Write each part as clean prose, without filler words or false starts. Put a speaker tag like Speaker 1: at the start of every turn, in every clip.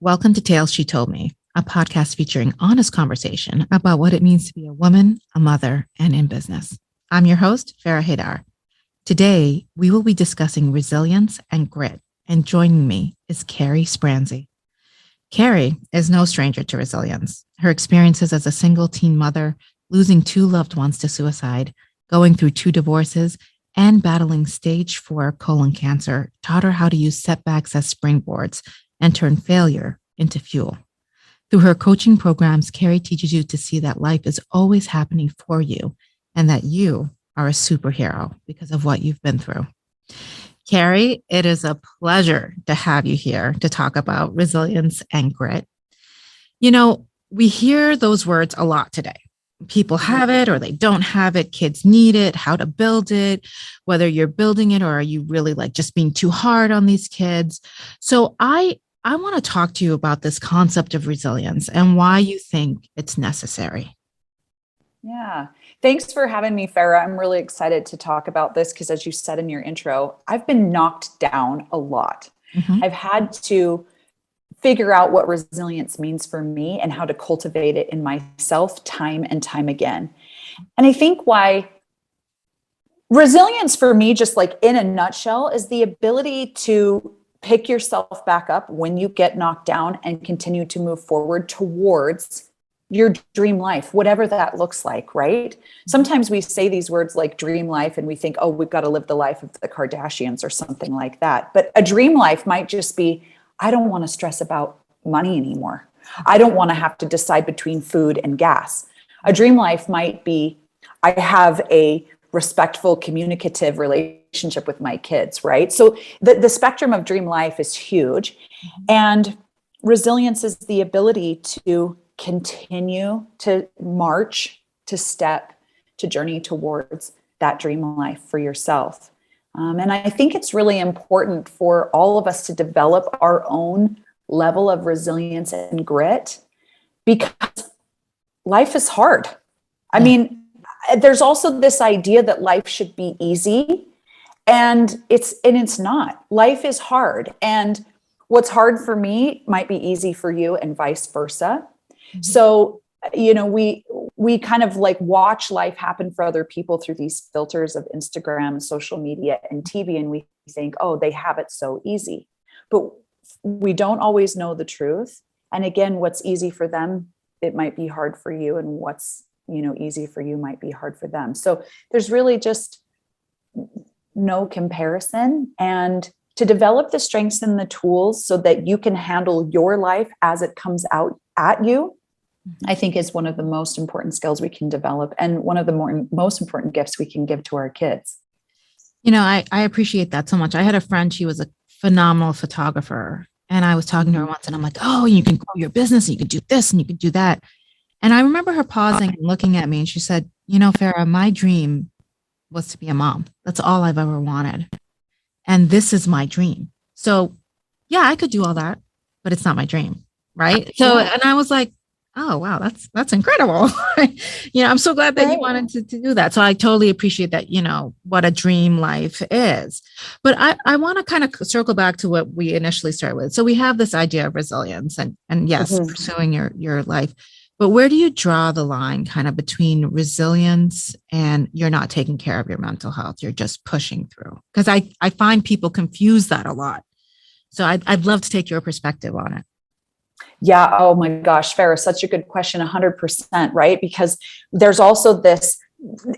Speaker 1: Welcome to Tales She Told Me, a podcast featuring honest conversation about what it means to be a woman, a mother, and in business. I'm your host, Farrah Haidar. Today, we will be discussing resilience and grit, and joining me is Karey Spransy. Karey is no stranger to resilience. Her experiences as a single teen mother, losing 2 loved ones to suicide, going through 2 divorces, and battling stage 4 colon cancer taught her how to use setbacks as springboards and turn failure into fuel. Through her coaching programs, Karey teaches you to see that life is always happening for you and that you are a superhero because of what you've been through. Karey, it is a pleasure to have you here to talk about resilience and grit. You know, we hear those words a lot today. People have it or they don't have it. Kids need it, how to build it, whether you're building it or are you really like just being too hard on these kids. So I want to talk to you about this concept of resilience and why you think it's necessary.
Speaker 2: Yeah. Thanks for having me, Farrah. I'm really excited to talk about this because, as you said in your intro, I've been knocked down a lot. I've had to figure out what resilience means for me and how to cultivate it in myself time and time again. And I think why resilience for me, just like in a nutshell, is the ability to pick yourself back up when you get knocked down and continue to move forward towards your dream life, whatever that looks like, right? Sometimes we say these words like dream life and we think, oh, we've got to live the life of the Kardashians or something like that. But a dream life might just be, I don't want to stress about money anymore. I don't want to have to decide between food and gas. A dream life might be, I have a respectful, communicative relationship with my kids, right? So the spectrum of dream life is huge. And resilience is the ability to continue to march, to step, to journey towards that dream life for yourself. And I think it's really important for all of us to develop our own level of resilience and grit because life is hard. I mean, there's also this idea that life should be easy, and it's not. Life is hard, and what's hard for me might be easy for you, and vice versa. So, you know, we kind of like watch life happen for other people through these filters of Instagram, social media, and TV, and we think, oh, they have it so easy. But we don't always know the truth. And again, what's easy for them, it might be hard for you, and what's easy for you might be hard for them. So there's really just no comparison. And to develop the strengths and the tools so that you can handle your life as it comes out at you, I think is one of the most important skills we can develop and one of the most important gifts we can give to our kids.
Speaker 1: You know, I appreciate that so much. I had a friend, she was a phenomenal photographer. And I was talking to her once and I'm like, oh, you can grow your business and you can do this and you can do that. And I remember her pausing and looking at me and she said, you know, Farrah, my dream was to be a mom. That's all I've ever wanted. And this is my dream. So yeah, I could do all that, but it's not my dream. Right. So, and I was like, oh, wow, that's incredible. I'm so glad that you wanted to do that. So I totally appreciate that, what a dream life is. But I want to kind of circle back to what we initially started with. So we have this idea of resilience and yes, pursuing your life. But where do you draw the line kind of between resilience and you're not taking care of your mental health? You're just pushing through. Because I find people confuse that a lot. So I'd love to take your perspective on it.
Speaker 2: Yeah. Oh my gosh, Farrah, such a good question. 100%, right? Because there's also this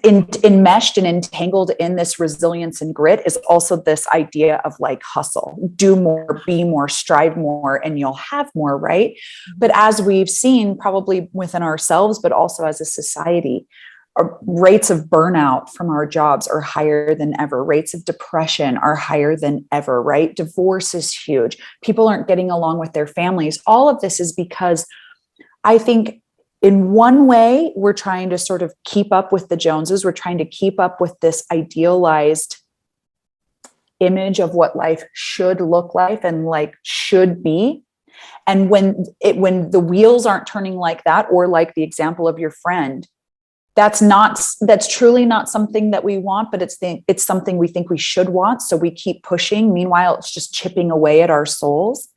Speaker 2: enmeshed and entangled in this resilience and grit is also this idea of like hustle, do more, be more, strive more, and you'll have more, right? But as we've seen probably within ourselves, but also as a society, our rates of burnout from our jobs are higher than ever. Rates of depression are higher than ever, right? Divorce is huge. People aren't getting along with their families. All of this is because I think in one way, we're trying to sort of keep up with the Joneses. We're trying to keep up with this idealized image of what life should look like and like should be. And when the wheels aren't turning like that, or like the example of your friend, that's truly not something that we want, but it's something we think we should want. So we keep pushing. Meanwhile, it's just chipping away at our souls.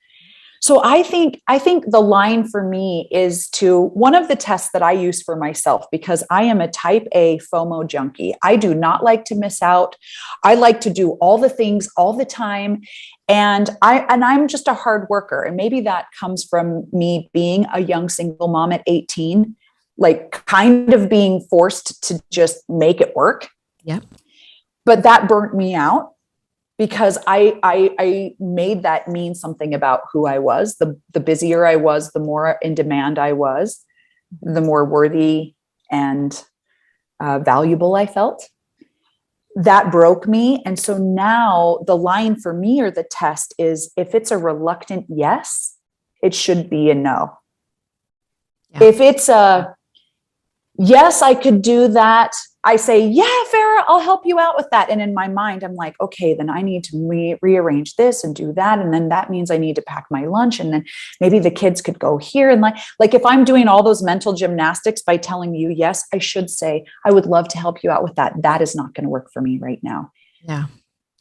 Speaker 2: So I think the line for me is to, one of the tests that I use for myself, because I am a type A FOMO junkie. I do not like to miss out. I like to do all the things all the time. And I'm just a hard worker. And maybe that comes from me being a young single mom at 18, like kind of being forced to just make it work.
Speaker 1: Yep.
Speaker 2: But that burnt me out, because I made that mean something about who I was. The busier I was, the more in demand I was, the more worthy and valuable I felt. That broke me. And so now the line for me, or the test, is if it's a reluctant yes, it should be a no. Yeah. If it's a yes, I could do that, I say, yeah, Farrah, I'll help you out with that. And in my mind, I'm like, okay, then I need to rearrange this and do that. And then that means I need to pack my lunch. And then maybe the kids could go here. And like if I'm doing all those mental gymnastics by telling you, yes, I should say, I would love to help you out with that. That is not going to work for me right now.
Speaker 1: Yeah.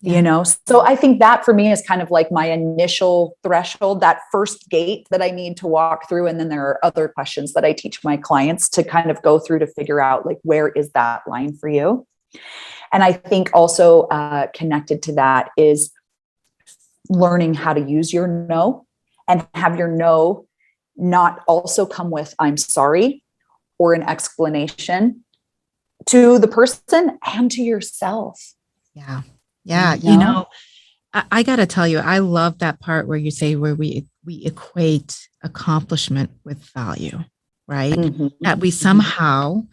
Speaker 2: You know, so I think that for me is kind of like my initial threshold, that first gate that I need to walk through. And then there are other questions that I teach my clients to kind of go through to figure out, like, where is that line for you? And I think also connected to that is learning how to use your no, and have your no not also come with I'm sorry or an explanation to the person and to yourself.
Speaker 1: Yeah. Yeah. You know, I got to tell you, I love that part where you say where we equate accomplishment with value, right? Mm-hmm. That we somehow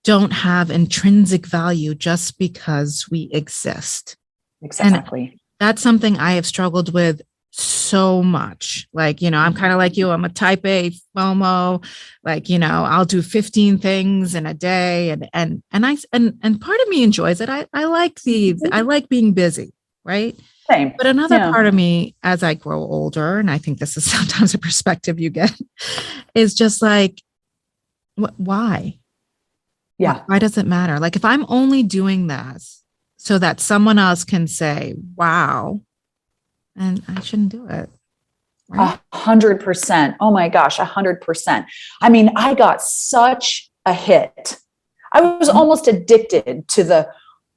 Speaker 1: don't have intrinsic value just because we exist.
Speaker 2: Exactly.
Speaker 1: And that's something I have struggled with so much. Like, you know, I'm kind of like you, I'm a type A FOMO, like, you know, I'll do 15 things in a day. And part of me enjoys it. I like being busy. Right.
Speaker 2: Same.
Speaker 1: But another part of me, as I grow older, and I think this is sometimes a perspective you get, is just like, why?
Speaker 2: Yeah.
Speaker 1: Why does it matter? Like, if I'm only doing this so that someone else can say, wow, and I shouldn't do it.
Speaker 2: Right? 100%. Oh my gosh, 100%. I mean, I got such a hit. I was almost addicted to the,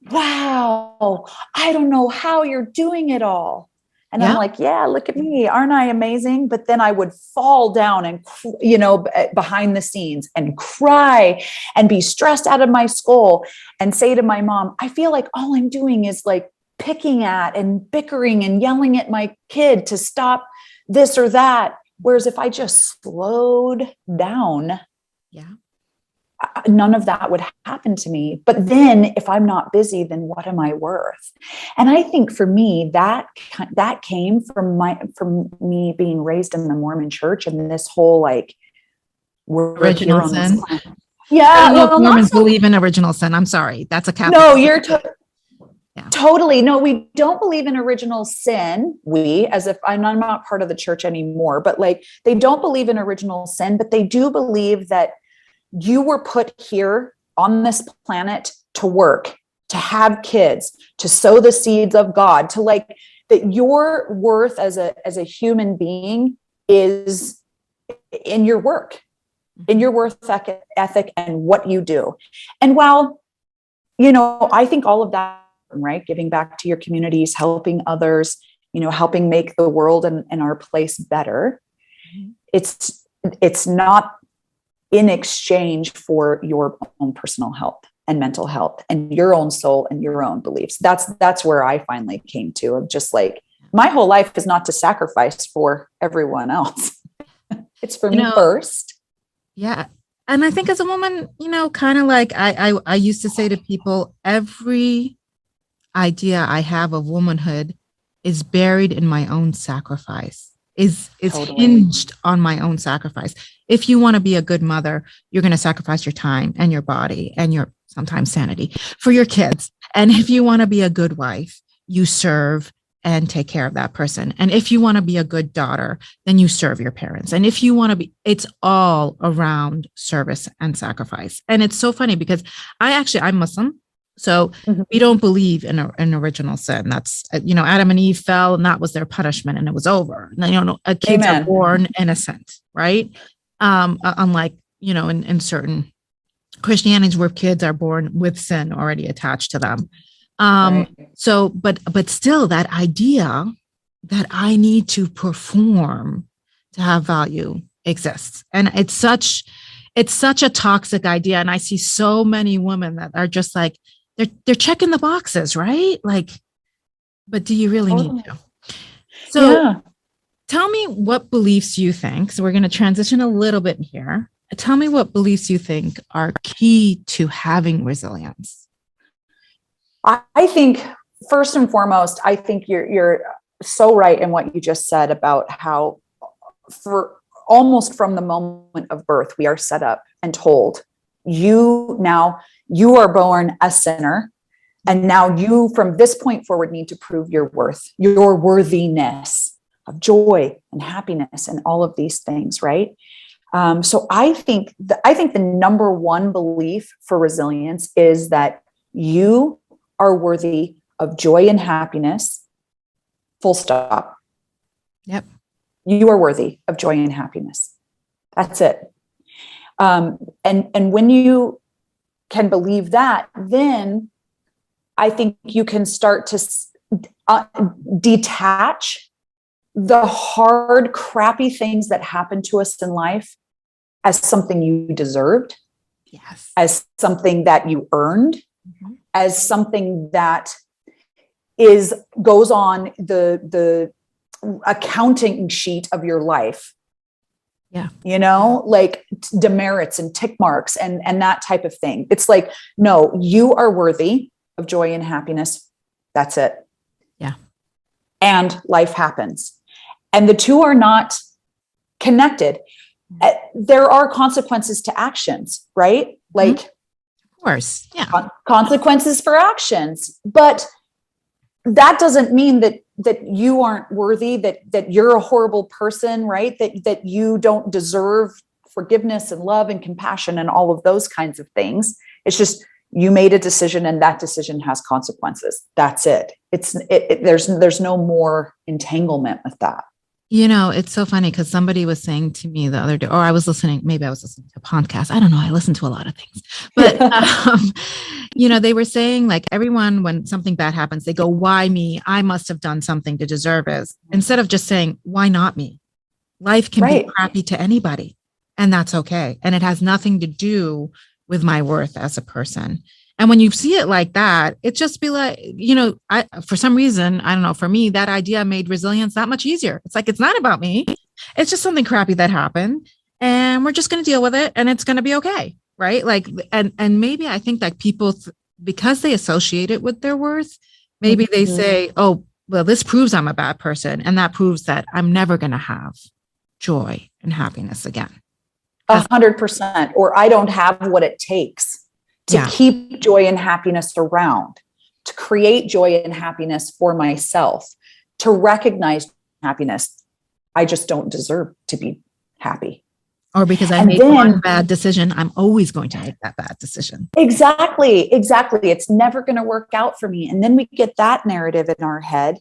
Speaker 2: wow, I don't know how you're doing it all. And I'm like, yeah, look at me. Aren't I amazing? But then I would fall down and, you know, behind the scenes and cry and be stressed out of my skull and say to my mom, I feel like all I'm doing is like picking at and bickering and yelling at my kid to stop this or that. Whereas if I just slowed down, none of that would happen to me. But then if I'm not busy, then what am I worth? And I think for me, that came from me being raised in the Mormon church, and this whole like
Speaker 1: original sin.
Speaker 2: Yeah.
Speaker 1: Well, Mormons believe in original sin. I'm sorry. That's a Catholic.
Speaker 2: No, you're totally. No, we don't believe in original sin. As if I'm not part of the church anymore, but like they don't believe in original sin, but they do believe that you were put here on this planet to work, to have kids, to sow the seeds of God, to like that your worth as a human being is in your work, in your worth ethic and what you do. And while, you know, I think all of that, right, giving back to your communities, helping others, you know, helping make the world and our place better, it's not in exchange for your own personal health and mental health and your own soul and your own beliefs. That's where I finally came to, of just like, my whole life is not to sacrifice for everyone else. It's for me first.
Speaker 1: Yeah. And I think as a woman, you know, kind of like I used to say to people, every idea I have of womanhood is buried in my own sacrifice. Is totally hinged on my own sacrifice. If you want to be a good mother, you're going to sacrifice your time and your body and your sometimes sanity for your kids. And if you want to be a good wife, you serve and take care of that person. And if you want to be a good daughter, then you serve your parents. And if you want to be, it's all around service and sacrifice. And it's so funny because I'm Muslim. So we don't believe in an original sin. That's, Adam and Eve fell and that was their punishment and it was over. And, kids are
Speaker 2: Amen.
Speaker 1: born innocent, right? Unlike, in certain Christianities where kids are born with sin already attached to them.
Speaker 2: Right.
Speaker 1: So, but still that idea that I need to perform to have value exists. And it's such a toxic idea. And I see so many women that are just like, they're checking the boxes, right? Like, but do you really need to? So tell me what beliefs you think. So we're going to transition a little bit here. Tell me what beliefs you think are key to having resilience.
Speaker 2: I think first and foremost, I think you're so right in what you just said about how for almost from the moment of birth, we are set up and told you are born a sinner. And now you, from this point forward, need to prove your worth, your worthiness of joy and happiness and all of these things. Right. So I think the number one belief for resilience is that you are worthy of joy and happiness, full stop.
Speaker 1: Yep.
Speaker 2: You are worthy of joy and happiness. That's it. And when you can believe that, then I think you can start to detach the hard, crappy things that happen to us in life as something you deserved,
Speaker 1: yes,
Speaker 2: as something that you earned, as something that goes on the accounting sheet of your life.
Speaker 1: Yeah.
Speaker 2: Like demerits and tick marks and that type of thing. It's like, no, you are worthy of joy and happiness. That's it.
Speaker 1: Yeah.
Speaker 2: And life happens. And the two are not connected. There are consequences to actions, right? Like,
Speaker 1: of course. Yeah.
Speaker 2: Consequences for actions. But that doesn't mean that you aren't worthy, that you're a horrible person, right? That you don't deserve forgiveness and love and compassion and all of those kinds of things. It's just you made a decision and that decision has consequences. That's it. There's no more entanglement with that.
Speaker 1: It's so funny because somebody was saying to me the other day, or maybe I was listening to a podcast. I don't know. I listen to a lot of things, but, they were saying like everyone, when something bad happens, they go, why me? I must have done something to deserve it. Instead of just saying, why not me? Life can be crappy to anybody and that's okay. And it has nothing to do with my worth as a person. And when you see it like that, it just be like, for some reason, I don't know, for me, that idea made resilience that much easier. It's like, it's not about me. It's just something crappy that happened and we're just going to deal with it and it's going to be okay. Right. Like, and maybe I think that people, because they associate it with their worth, maybe they say, oh, well, this proves I'm a bad person. And that proves that I'm never going to have joy and happiness again.
Speaker 2: 100%. Or I don't have what it takes to keep joy and happiness around, to create joy and happiness for myself, to recognize happiness. I just don't deserve to be happy.
Speaker 1: Or because I made one bad decision, I'm always going to make that bad decision.
Speaker 2: Exactly. It's never going to work out for me. And then we get that narrative in our head.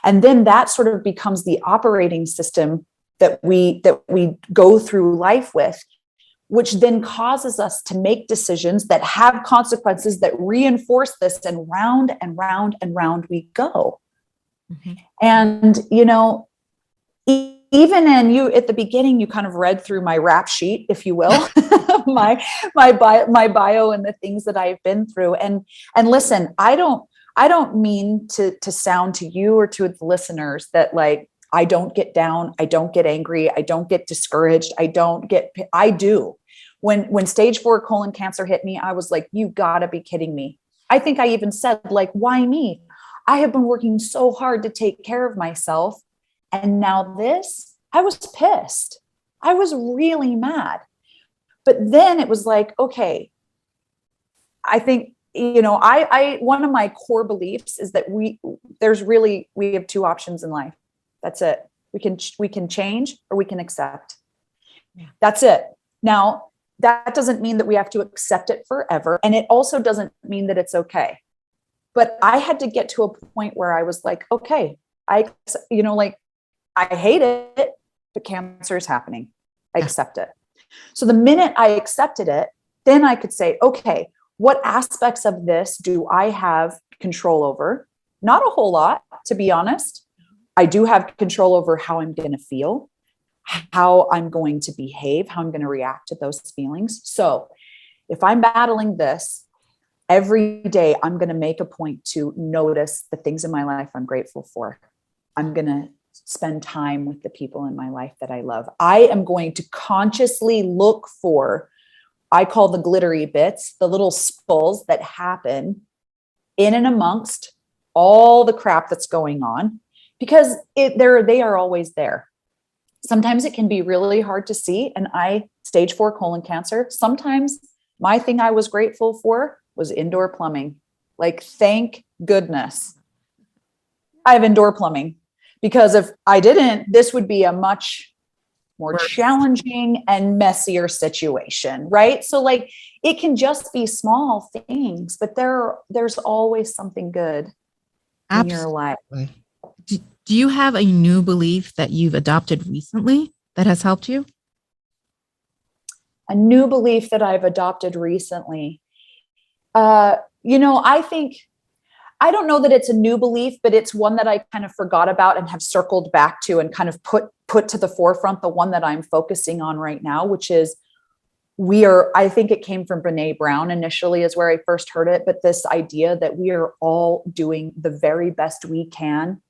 Speaker 2: And then that sort of becomes the operating system that we go through life with, which then causes us to make decisions that have consequences that reinforce this, and round and round and round we go. And, even in you at the beginning, you kind of read through my rap sheet, if you will, my bio and the things that I've been through. And listen, I don't mean to sound to you or to the listeners that like, I don't get down. I don't get angry. I don't get discouraged. I do. When stage 4 colon cancer hit me, I was like, you gotta be kidding me. I think I even said like, why me? I have been working so hard to take care of myself. And now this, I was pissed. I was really mad. But then it was like, okay, I think, I one of my core beliefs is that we have two options in life. That's it. We can change or we can accept. That's it. Now, that doesn't mean that we have to accept it forever. And it also doesn't mean that it's okay. But I had to get to a point where I was like, okay, like I hate it, but cancer is happening. I accept it. So the minute I accepted it, then I could say, okay, what aspects of this do I have control over? Not a whole lot, to be honest. I do have control over how I'm going to feel, how I'm going to behave, how I'm going to react to those feelings. So if I'm battling this, every day I'm going to make a point to notice the things in my life I'm grateful for. I'm going to spend time with the people in my life that I love. I am going to consciously look for, I call the glittery bits, the little spulls that happen in and amongst all the crap that's going on, because they are always there. Sometimes it can be really hard to see. And stage 4 colon cancer, sometimes my thing I was grateful for was indoor plumbing. Like, thank goodness I have indoor plumbing, because if I didn't, this would be a much more challenging and messier situation, right? So like, it can just be small things, but there's always something good in your life.
Speaker 1: Do you have a new belief that you've adopted recently that has helped you?
Speaker 2: A new belief that I've adopted recently. I don't know that it's a new belief, but it's one that I kind of forgot about and have circled back to and kind of put to the forefront, the one that I'm focusing on right now, which is I think it came from Brene Brown initially is where I first heard it, but this idea that we are all doing the very best we can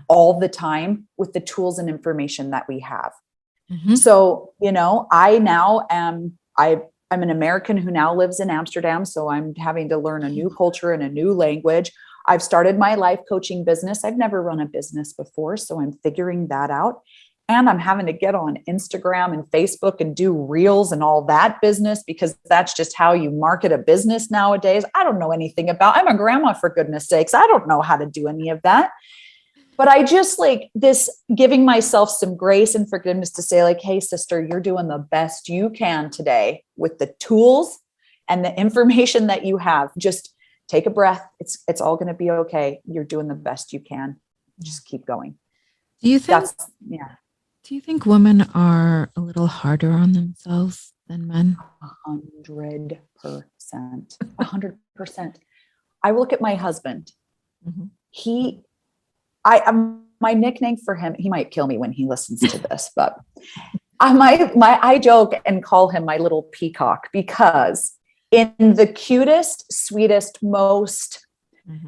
Speaker 2: all the time with the tools and information that we have. Mm-hmm. So, I'm an American who now lives in Amsterdam. So I'm having to learn a new culture and a new language. I've started my life coaching business. I've never run a business before, so I'm figuring that out. And I'm having to get on Instagram and Facebook and do reels and all that business, because that's just how you market a business nowadays. I don't know anything I'm a grandma, for goodness sakes. I don't know how to do any of that. But I just like this, giving myself some grace and forgiveness to say like, hey, sister, you're doing the best you can today with the tools and the information that you have. Just take a breath. It's all going to be okay. You're doing the best you can. Just keep going.
Speaker 1: Do you think women are a little harder on themselves than men?
Speaker 2: 100%. 100%. I look at my husband. Mm-hmm. My nickname for him, he might kill me when he listens to this, but I joke and call him my little peacock, because in the cutest, sweetest, most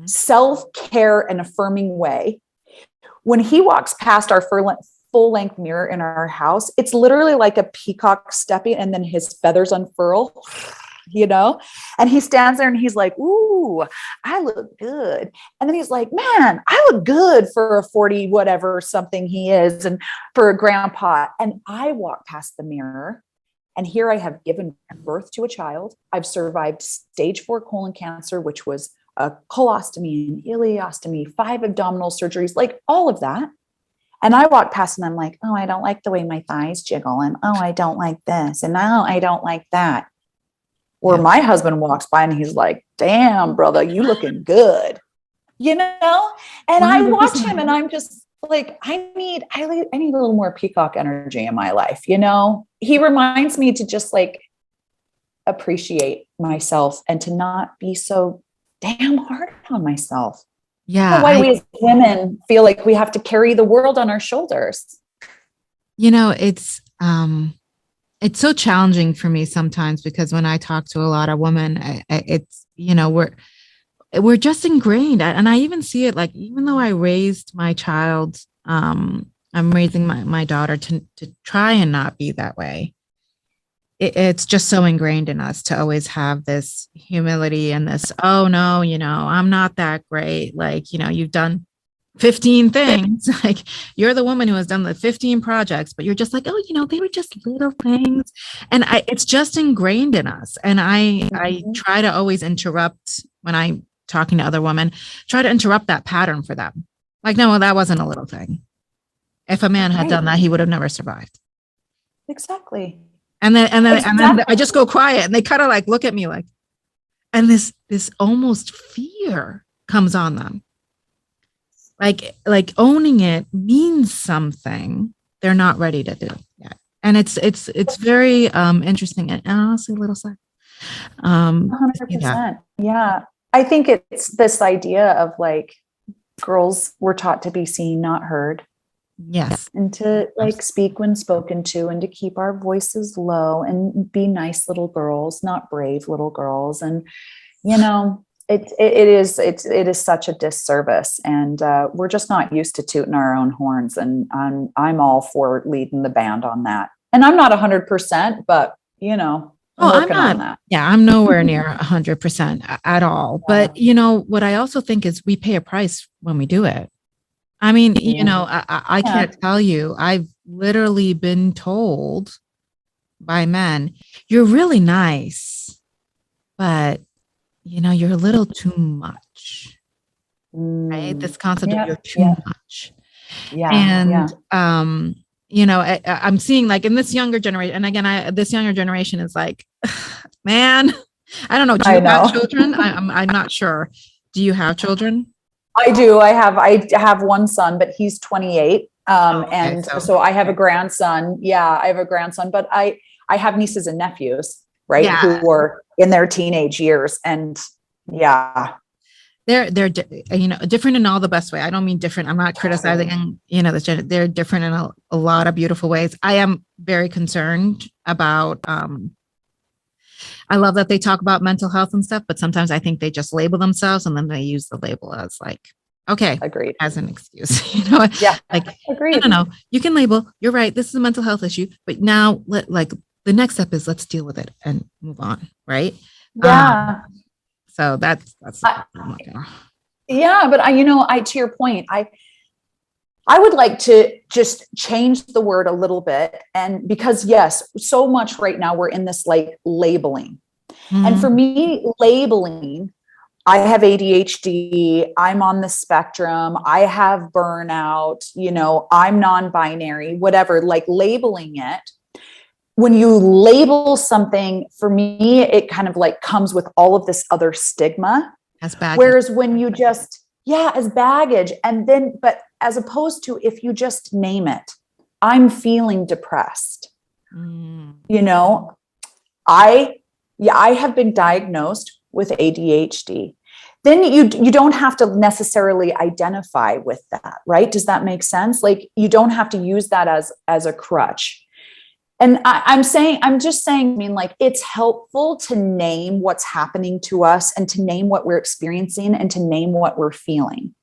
Speaker 2: self-care and affirming way, when he walks past our full-length mirror in our house, it's literally like a peacock stepping and then his feathers unfurl. And he stands there and he's like, ooh, I look good. And then he's like, man, I look good for a 40, whatever, something he is. And for a grandpa. And I walk past the mirror, and here I have given birth to a child. I've survived stage 4 colon cancer, which was a colostomy, an ileostomy, 5 abdominal surgeries, like all of that. And I walk past and I'm like, oh, I don't like the way my thighs jiggle. And oh, I don't like this. And oh, I don't like that. Or my husband walks by and he's like, damn, brother, you looking good, And 100%. I watch him and I'm just like, I need a little more peacock energy in my life. He reminds me to just like appreciate myself and to not be so damn hard on myself.
Speaker 1: Yeah.
Speaker 2: Why we as women feel like we have to carry the world on our shoulders.
Speaker 1: It's so challenging for me sometimes, because when I talk to a lot of women, we're just ingrained. And I even see it, like, even though I raised my child, I'm raising my daughter to try and not be that way. It's just so ingrained in us to always have this humility and this, oh no, I'm not that great. Like, you've done 15 things. Like, you're the woman who has done the 15 projects, but you're just like, oh, they were just little things. And it's just ingrained in us. And I try to always interrupt when I'm talking to other women, try to interrupt that pattern for them. Like, no, well, that wasn't a little thing. If a man had done that, he would have never survived.
Speaker 2: Exactly.
Speaker 1: And then I just go quiet and they kind of like look at me like, and this almost fear comes on them. Like owning it means something they're not ready to do yet. And it's very interesting and honestly a little sad.
Speaker 2: 100%. Yeah. I think it's this idea of like girls were taught to be seen, not heard.
Speaker 1: Yes.
Speaker 2: And to like speak when spoken to and to keep our voices low and be nice little girls, not brave little girls. And, you know, it is such a disservice, and we're just not used to tooting our own horns. And I'm all for leading the band on that. And I'm not 100%, but you know, I'm working on that.
Speaker 1: Yeah, I'm nowhere near 100% at all. But you know what I also think is we pay a price when we do it. I mean, you know, I can't tell you. I've literally been told by men, "You're really nice, but." You know, you're a little too much, right? This concept of you're too much.
Speaker 2: Yeah.
Speaker 1: And, you know, I'm seeing like in this younger generation, and again, this younger generation is like, man, I don't know. Do you have children? I'm not sure. Do you have children?
Speaker 2: I do. I have one son, but he's 28. So I have a grandson. Yeah, I have a grandson, but I have nieces and nephews, right?
Speaker 1: Yeah.
Speaker 2: Who are in their teenage years. And yeah,
Speaker 1: they're you know, different in all the best way. I don't mean different. I'm not criticizing, you know, they're different in a lot of beautiful ways. I am very concerned about, I love that they talk about mental health and stuff, but sometimes I think they just label themselves and then they use the label as like, okay,
Speaker 2: agreed,
Speaker 1: as an excuse, you know, like,
Speaker 2: agreed.
Speaker 1: No, you can label, you're right, this is a mental health issue, but now the next step is let's deal with it and move on. Right.
Speaker 2: Yeah.
Speaker 1: So that's
Speaker 2: yeah. But to your point, I would like to just change the word a little bit. And because yes, so much right now we're in this like labeling. And for me, labeling, I have ADHD, I'm on the spectrum, I have burnout, you know, I'm non-binary, whatever, like labeling it. When you label something, for me, it kind of like comes with all of this other stigma.
Speaker 1: As baggage.
Speaker 2: Whereas when you just, as baggage. And then, but as opposed to if you just name it, I'm feeling depressed. You know, I have been diagnosed with ADHD. Then you don't have to necessarily identify with that, right? Does that make sense? Like you don't have to use that as a crutch. And I'm just saying, I mean, like it's helpful to name what's happening to us and to name what we're experiencing and to name what we're feeling.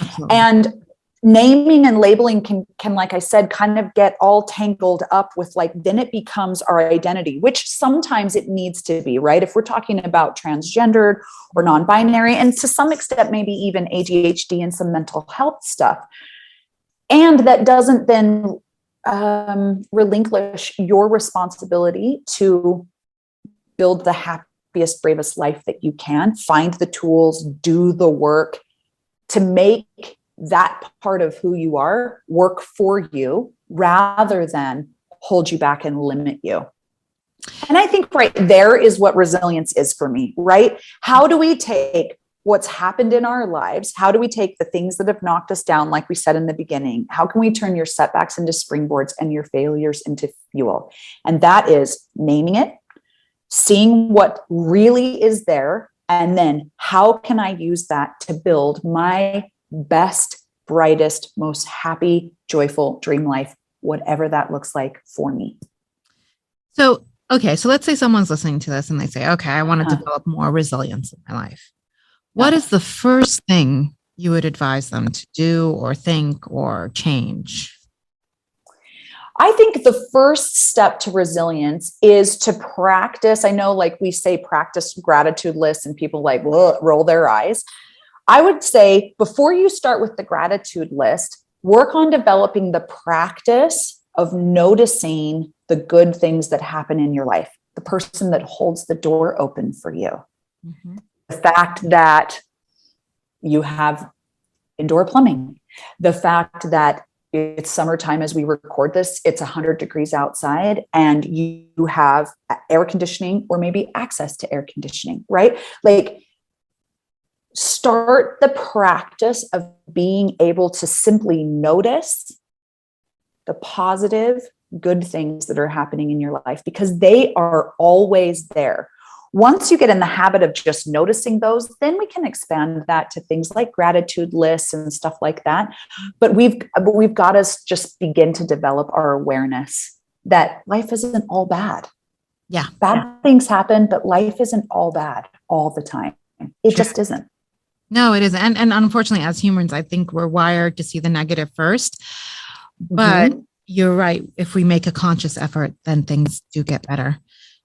Speaker 2: Absolutely. And naming and labeling can, like I said, kind of get all tangled up with like, then it becomes our identity, which sometimes it needs to be, right? If we're talking about transgendered or non-binary, and to some extent, maybe even ADHD and some mental health stuff. And that doesn't then relinquish your responsibility to build the happiest, bravest life that you can, find the tools, do the work to make that part of who you are work for you rather than hold you back and limit you. And I think right there is what resilience is for me, right? How do we take what's happened in our lives? How do we take the things that have knocked us down, like we said in the beginning? How can we turn your setbacks into springboards and your failures into fuel? And that is naming it, seeing what really is there, and then how can I use that to build my best, brightest, most happy, joyful dream life, whatever that looks like for me.
Speaker 1: So, okay, so let's say someone's listening to this and they say, okay, I want to develop more resilience in my life. What is the first thing you would advise them to do or think or change?
Speaker 2: I think the first step to resilience is to practice. I know, like we say, practice gratitude lists, and people like roll their eyes. I would say before you start with the gratitude list, work on developing the practice of noticing the good things that happen in your life. The person that holds the door open for you. Mm-hmm. The fact that you have indoor plumbing, the fact that it's summertime as we record this, it's 100 degrees outside, and you have air conditioning or maybe access to air conditioning, right? Like, start the practice of being able to simply notice the positive, good things that are happening in your life, because they are always there. Once you get in the habit of just noticing those, then we can expand that to things like gratitude lists and stuff like that. But we've got to just begin to develop our awareness that life isn't all bad.
Speaker 1: Yeah.
Speaker 2: Bad things happen, but life isn't all bad all the time. It just isn't.
Speaker 1: No, it isn't. And unfortunately, as humans, I think we're wired to see the negative first. But you're right. If we make a conscious effort, then things do get better.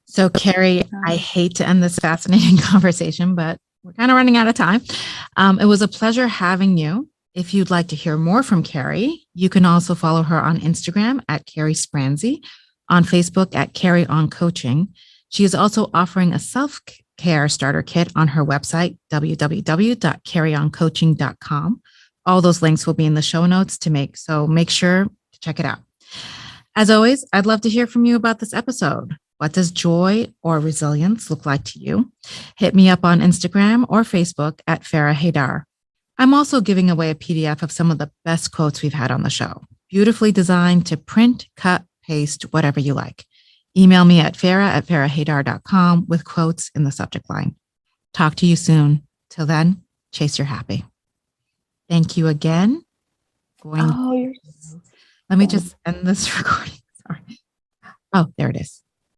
Speaker 1: So, Karey, I hate to end this fascinating conversation, but we're kind of running out of time. It was a pleasure having you. If you'd like to hear more from Karey, you can also follow her on Instagram at Karey Spransy, on Facebook at Karey on Coaching. She is also offering a self-care starter kit on her website, www.kareyoncoaching.com. All those links will be in the show notes so make sure to check it out. As always, I'd love to hear from you about this episode. What does joy or resilience look like to you? Hit me up on Instagram or Facebook at Farrah Haidar. I'm also giving away a PDF of some of the best quotes we've had on the show, beautifully designed to print, cut, paste, whatever you like. Email me at farrah@farrahhaidar.com with quotes in the subject line. Talk to you soon. Till then, chase your happy. Thank you again. Let me just end this recording. Sorry. Oh, there it is.